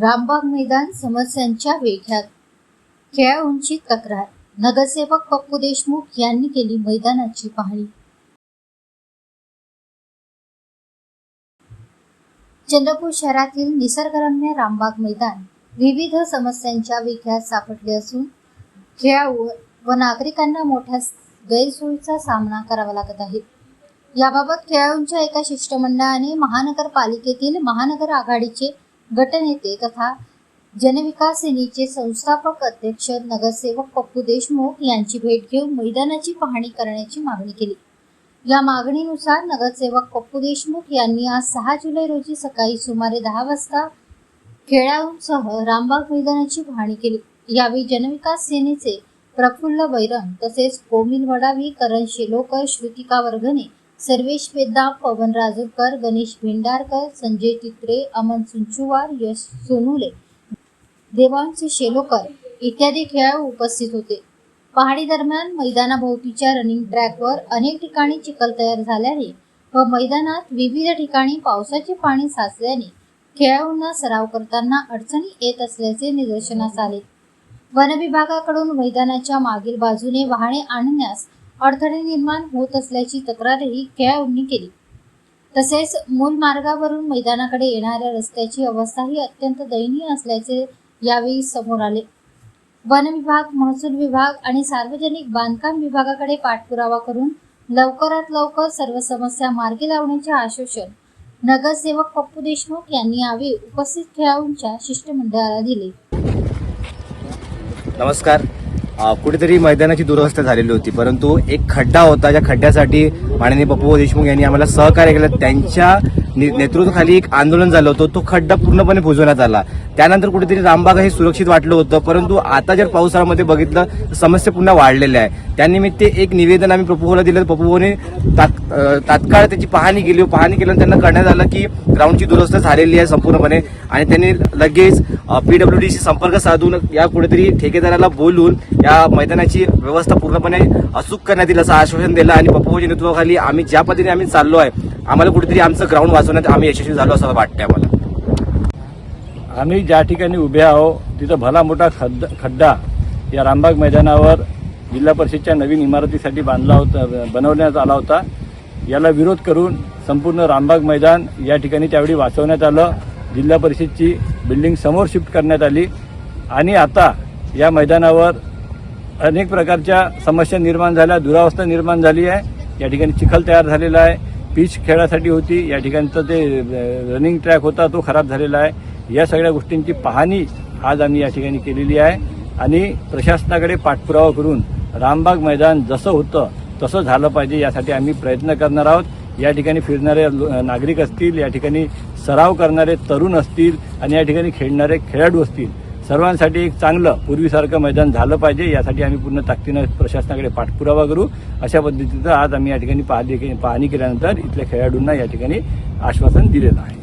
रामबाग मैदान समस्यांच्या वेढ्यात, खेळाडूंची तक्रार. नगरसेवक पप्पू देशमुख यांनी केली मैदानाची पाहणी. चंद्रपूर शहरातील निसर्गरम्य रामबाग मैदान विविध समस्यांच्या विळख्यात सापडले असून खेळाडू व नागरिकांना मोठ्या गैरसोयीचा सामना करावा लागत आहे. याबाबत खेळाडूंच्या एका शिष्टमंडळाने महानगरपालिकेतील महानगर आघाडीचे गटनेते तथा जनविकास सेनेचे संस्थापक अध्यक्ष नगरसेवक पप्पू देशमुख यांची भेट घेऊन मैदानाची पाहणी करण्याची मागणी केली. या मागणीनुसार नगरसेवक पप्पू देशमुख यांनी आज 6 जुलै रोजी सकाळी सुमारे 10 वाजता खेळाडूंसह रामबाग मैदानाची पाहणी केली. यावेळी जनविकास सेनेचे प्रफुल्ल बैरन तसेच कोमिल वडावी, करण शेलोकर, श्रुतिका वर्गणे, सर्वेश पेद्दा, पवन राजूरकर, गणेश भेंडारकर, संजय तित्रे, अमन सुंचुवार, यश सोनुले, देवांश शेलोकर इत्यादी खेळाडू उपस्थित होते. पाहणी दरम्यान मैदानाभोवतीच्या रनिंग ट्रॅकवर अनेक ठिकाणी चिखल तयार झाल्याने व मैदानात विविध ठिकाणी पावसाचे पाणी साचल्याने खेळाडूंना सराव करताना अडचणी येत असल्याचे निदर्शनास आले. वन विभागाकडून मैदानाच्या मागील बाजूने वाहने आणण्यास अडथळे निर्माण होत असल्याची तक्रारही खेळाडूंनी केली. तसेच मूल मार्गावरून मैदानाकडे येणाऱ्या रस्त्याची अवस्थाही अत्यंत दयनीय असल्याचे यावेळी समोर आले. वन विभाग, महसूल विभाग आणि सार्वजनिक बांधकाम विभागाकडे पाठपुरावा करून लवकरात लवकर सर्व समस्या मार्गी लावण्याचे आश्वासन नगरसेवक पप्पू देशमुख यांनी यावेळी उपस्थित खेळाडूंच्या शिष्टमंडळाला दिले. नमस्कार. कुठेतरी मैदानाची दुरवस्था झालेली होती, परंतु एक खड्डा होता. त्या खड्ड्यासाठी माननीय पप्पू देशमुख यांनी आम्हाला सहकार्य केलं. त्यांच्या नेतृत्वाखाली एक आंदोलन झालं होतं. तो खड्डा पूर्णपणे बुजवण्यात आला. त्यानंतर कुठेतरी रामबाग हे सुरक्षित वाटलं होतं, परंतु आता जर पावसाळ्यामध्ये बघितलं तर समस्या पुन्हा वाढलेल्या आहे. त्यानिमित्त एक निवेदन आम्ही पप्पूला दिलं. पप्पूने तात्काळ त्याची पाहणी केली. पाहणी केल्यानंतर त्यांना कळण्यात आलं की ग्राउंडची दुरवस्था झालेली आहे संपूर्णपणे, आणि त्यांनी लगेच PWDशी संपर्क साधून या कुठेतरी ठेकेदाराला बोलून या मैदानाची व्यवस्था पूर्णपणे अचूक करण्यात येईल असं आश्वासन दिलं. आणि पप्पूच्या नेतृत्वाखाली आम्ही ज्या पद्धतीने आम्ही चाललो आहे, आम्हाला कुठेतरी आमचं ग्राउंड वाचवण्यात आम्ही यशस्वी झालो असं वाटतंय आम्हाला. आम्ही ज्या ठिकाणी उभे आहोत तिथं भला मोठा खड्डा या रामबाग मैदानावर जिल्हा परिषदच्या नवीन इमारतीसाठी बनवण्यात आला होता. याला विरोध करून संपूर्ण रामबाग मैदान या ठिकाणी त्यावेळी वाचवण्यात आलं. जिल्हा परिषदची बिल्डिंग समोर शिफ्ट करण्यात आली आणि आता या मैदानावर अनेक प्रकारच्या समस्या निर्माण झाल्या, दुरावस्था निर्माण झाली आहे. या ठिकाणी चिखल तयार झालेला आहे. पिच खेळासाठी होती, या ठिकाणचं ते रनिंग ट्रॅक होता तो खराब झालेला आहे. या सगळ्या गोष्टींची पाहणी आज आम्ही या ठिकाणी केलेली आहे आणि प्रशासनाकडे पाठपुरावा करून रामबाग मैदान जसं होतं तसं झालं पाहिजे यासाठी आम्ही प्रयत्न करणार आहोत. या ठिकाणी फिरणारे नागरिक असतील, या ठिकाणी सराव करणारे तरुण असतील आणि या ठिकाणी खेळणारे खेळाडू असतील, सर्वांसाठी एक चांगलं पूर्वीसारखं मैदान झालं पाहिजे यासाठी आम्ही पूर्ण ताकदीनं प्रशासनाकडे पाठपुरावा करू. अशा पद्धतीचं आज आम्ही या ठिकाणी पाहणी केल्यानंतर इथल्या खेळाडूंना या ठिकाणी आश्वासन दिलेलं आहे.